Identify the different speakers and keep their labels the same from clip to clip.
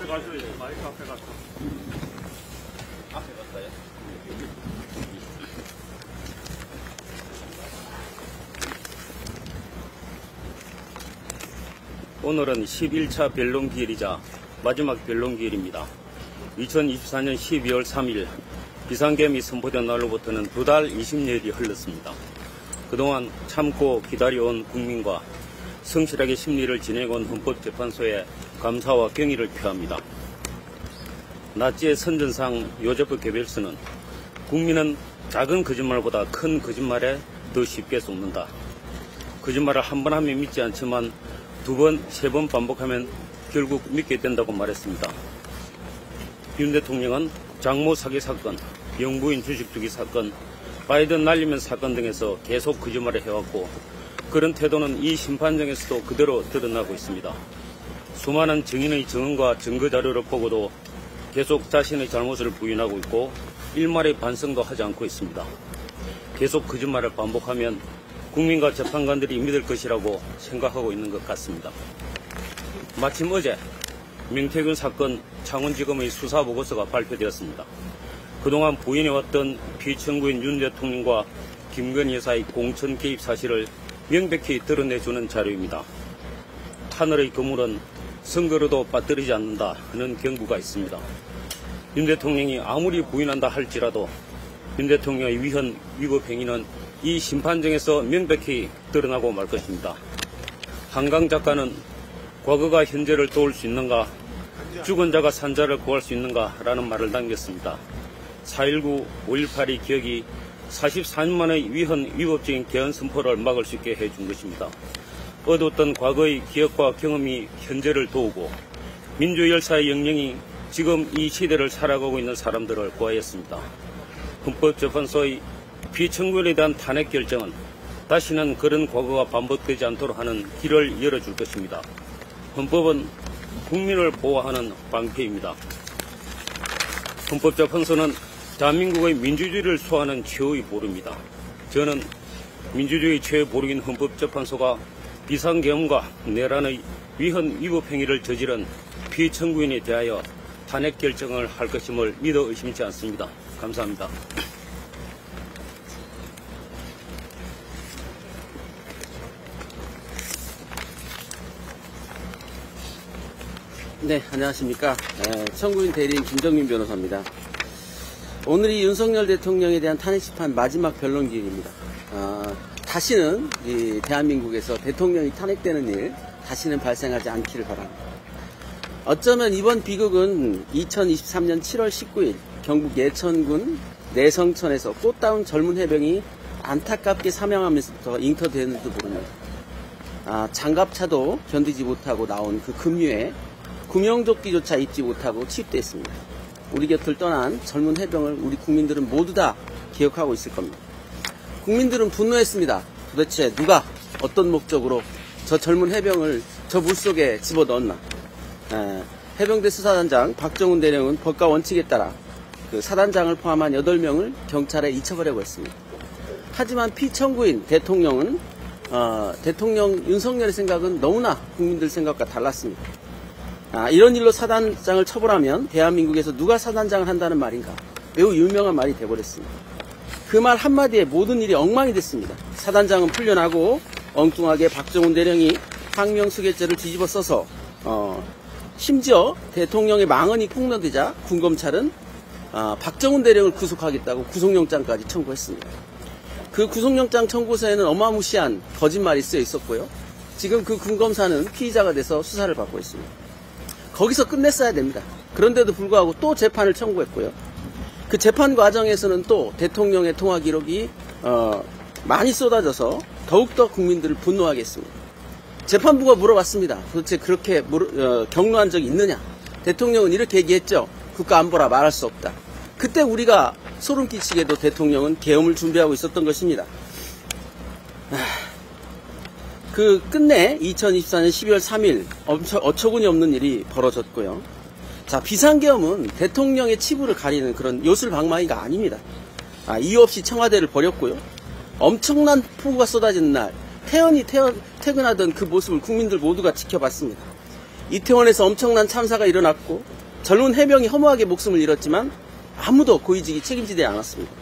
Speaker 1: 앞에 가셔야 돼요. 마이크 앞에 가서.
Speaker 2: 앞에 갔어요?
Speaker 3: 오늘은 11차 변론기일이자 마지막 변론기일입니다. 2024년 12월 3일 비상계엄이 선포된 날로부터는 2달 20여일이 흘렀습니다. 그동안 참고 기다려온 국민과 성실하게 심리를 지내온 헌법재판소에 감사와 경의를 표합니다. 나치의 선전상 요제프 게벨스는 국민은 작은 거짓말보다 큰 거짓말에 더 쉽게 속는다. 거짓말을 한 번 하면 믿지 않지만 2번, 3번 반복하면 결국 믿게 된다고 말했습니다. 윤 대통령은 장모 사기 사건, 영부인 주식 투기 사건, 바이든 날리면 사건 등에서 계속 거짓말을 해왔고 그런 태도는 이 심판정에서도 그대로 드러나고 있습니다. 수많은 증인의 증언과 증거자료를 보고도 계속 자신의 잘못을 부인하고 있고 일말의 반성도 하지 않고 있습니다. 계속 거짓말을 반복하면 국민과 재판관들이 믿을 것이라고 생각하고 있는 것 같습니다. 마침 어제 명태균 사건 창원지검의 수사보고서가 발표되었습니다. 그동안 부인해왔던 피청구인 윤 대통령과 김건희 여사의 공천 개입 사실을 명백히 드러내주는 자료입니다. 하늘의 그물은 선거로도 빠뜨리지 않는다는 경고가 있습니다. 윤 대통령이 아무리 부인한다 할지라도 윤 대통령의 위헌, 위법 행위는 이 심판정에서 명백히 드러나고 말 것입니다. 한강 작가는 과거가 현재를 도울 수 있는가, 죽은 자가 산자를 구할 수 있는가 라는 말을 남겼습니다. 4.19, 5.18의 기억이 44년만의 위헌, 위법적인 개헌 선포를 막을 수 있게 해준 것입니다. 어두웠던 과거의 기억과 경험이 현재를 도우고 민주의 열사의 영령이 지금 이 시대를 살아가고 있는 사람들을 구하였습니다. 헌법재판소의 피청구인에 대한 탄핵 결정은 다시는 그런 과거가 반복되지 않도록 하는 길을 열어줄 것입니다. 헌법은 국민을 보호하는 방패입니다. 헌법재판소는 대한민국의 민주주의를 수호하는 최후의 보루입니다. 저는 민주주의 최후의 보루인 헌법재판소가 비상계엄과 내란의 위헌 위법 행위를 저지른 피청구인에 대하여 탄핵 결정을 할 것임을 믿어 의심치 않습니다. 감사합니다.
Speaker 2: 네, 안녕하십니까. 청구인 대리인 김정민 변호사입니다. 오늘이 윤석열 대통령에 대한 탄핵심판 마지막 변론기일입니다. 다시는 이 대한민국에서 대통령이 탄핵되는 일 다시는 발생하지 않기를 바랍니다. 어쩌면 이번 비극은 2023년 7월 19일 경북 예천군 내성천에서 꽃다운 젊은 해병이 안타깝게 사망하면서부터 잉터되는지도 모릅니다. 장갑차도 견디지 못하고 나온 그 급류에 구명조끼조차 입지 못하고 취입됐습니다. 우리 곁을 떠난 젊은 해병을 우리 국민들은 모두 다 기억하고 있을 겁니다. 국민들은 분노했습니다. 도대체 누가 어떤 목적으로 저 젊은 해병을 저 물속에 집어넣었나. 해병대 수사단장 박정훈 대령은 법과 원칙에 따라 그 사단장을 포함한 8명을 경찰에 이첩하려고 했습니다. 하지만 피청구인 대통령은 대통령 윤석열의 생각은 너무나 국민들 생각과 달랐습니다. 이런 일로 사단장을 처벌하면 대한민국에서 누가 사단장을 한다는 말인가. 매우 유명한 말이 돼버렸습니다. 그 말 한마디에 모든 일이 엉망이 됐습니다. 사단장은 풀려나고 엉뚱하게 박정훈 대령이 항명수괴죄를 뒤집어 써서 심지어 대통령의 망언이 폭로되자 군검찰은 박정훈 대령을 구속하겠다고 구속영장까지 청구했습니다. 그 구속영장 청구서에는 어마무시한 거짓말이 쓰여 있었고요. 지금 그 군검사는 피의자가 돼서 수사를 받고 있습니다. 거기서 끝냈어야 됩니다. 그런데도 불구하고 또 재판을 청구했고요. 그 재판 과정에서는 또 대통령의 통화 기록이 많이 쏟아져서 더욱더 국민들을 분노하게 했습니다. 재판부가 물어봤습니다. 도대체 그렇게 경로한 적이 있느냐. 대통령은 이렇게 얘기했죠. 국가안보라 말할 수 없다. 그때 우리가 소름 끼치게도 대통령은 계엄을 준비하고 있었던 것입니다. 그 끝내 2024년 12월 3일 어처구니 없는 일이 벌어졌고요. 자, 비상계엄은 대통령의 치부를 가리는 그런 요술방망이가 아닙니다. 이유 없이 청와대를 버렸고요. 엄청난 폭우가 쏟아지는 날 태연히 퇴근하던 그 모습을 국민들 모두가 지켜봤습니다. 이태원에서 엄청난 참사가 일어났고 젊은 해병이 허무하게 목숨을 잃었지만 아무도 고위직이 책임지지 않았습니다.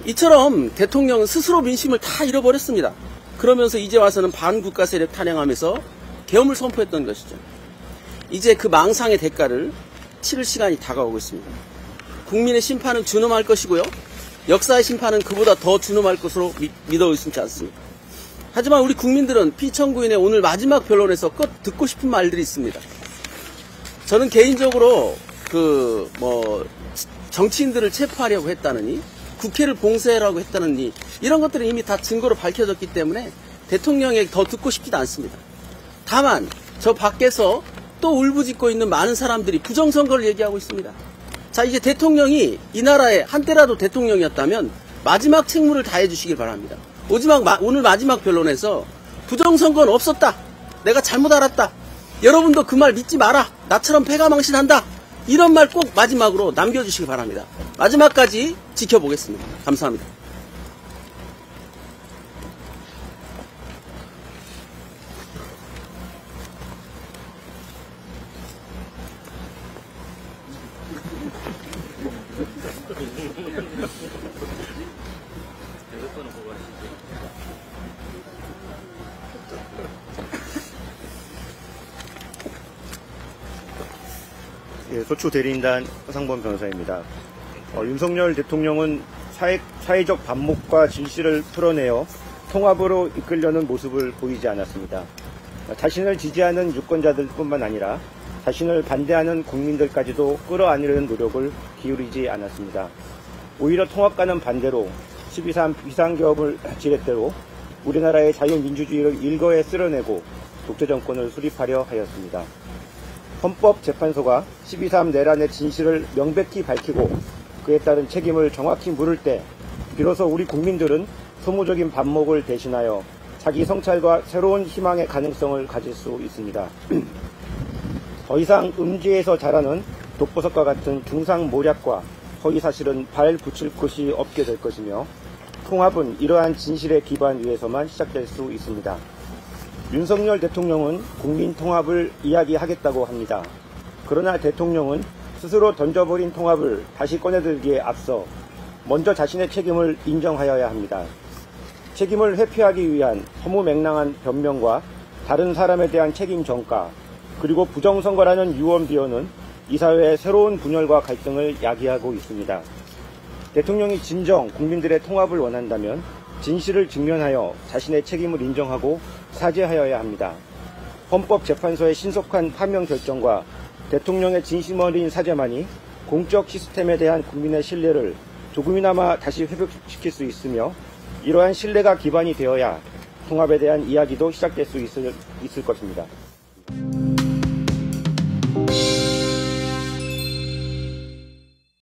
Speaker 2: 이처럼 대통령은 스스로 민심을 다 잃어버렸습니다. 그러면서 이제 와서는 반국가 세력 탄핵하면서 계엄을 선포했던 것이죠. 이제 그 망상의 대가를 치를 시간이 다가오고 있습니다. 국민의 심판은 준엄할 것이고요. 역사의 심판은 그보다 더 준엄할 것으로 믿어 의심치 않습니다. 하지만 우리 국민들은 피청구인의 오늘 마지막 변론에서 꼭 듣고 싶은 말들이 있습니다. 저는 개인적으로 정치인들을 체포하려고 했다느니 국회를 봉쇄하라고 했다느니 이런 것들은 이미 다 증거로 밝혀졌기 때문에 대통령에게 더 듣고 싶지도 않습니다. 다만 저 밖에서 또 울부짖고 있는 많은 사람들이 부정선거를 얘기하고 있습니다. 자, 이제 대통령이 이 나라에 한때라도 대통령이었다면 마지막 책무를 다해 주시길 바랍니다. 오늘 마지막 변론에서 부정선거는 없었다. 내가 잘못 알았다. 여러분도 그 말 믿지 마라. 나처럼 패가망신한다. 이런 말 꼭 마지막으로 남겨주시기 바랍니다. 마지막까지 지켜보겠습니다. 감사합니다.
Speaker 1: 예, 소추 대리인단 허상범 변호사입니다. 윤석열 대통령은 사회적 반목과 진실을 풀어내어 통합으로 이끌려는 모습을 보이지 않았습니다. 자신을 지지하는 유권자들 뿐만 아니라 자신을 반대하는 국민들까지도 끌어안으려는 노력을 기울이지 않았습니다. 오히려 통합과는 반대로 12.3 비상계엄을 지렛대로 우리나라의 자유민주주의를 일거에 쓸어내고 독재정권을 수립하려 하였습니다. 헌법재판소가 12.3 내란의 진실을 명백히 밝히고 그에 따른 책임을 정확히 물을 때 비로소 우리 국민들은 소모적인 반목을 대신하여 자기 성찰과 새로운 희망의 가능성을 가질 수 있습니다. 더 이상 음지에서 자라는 독보석과 같은 중상모략과 허위사실은 발 붙일 곳이 없게 될 것이며 통합은 이러한 진실의 기반 위에서만 시작될 수 있습니다. 윤석열 대통령은 국민 통합을 이야기하겠다고 합니다. 그러나 대통령은 스스로 던져버린 통합을 다시 꺼내들기에 앞서 먼저 자신의 책임을 인정하여야 합니다. 책임을 회피하기 위한 허무맹랑한 변명과 다른 사람에 대한 책임 전가, 그리고 부정선거라는 유언비어는 이 사회의 새로운 분열과 갈등을 야기하고 있습니다. 대통령이 진정 국민들의 통합을 원한다면 진실을 직면하여 자신의 책임을 인정하고 사죄하여야 합니다. 헌법재판소의 신속한 파면 결정과 대통령의 진심 어린 사죄만이 공적 시스템에 대한 국민의 신뢰를 조금이나마 다시 회복시킬 수 있으며 이러한 신뢰가 기반이 되어야 통합에 대한 이야기도 시작될 수 있을 것입니다.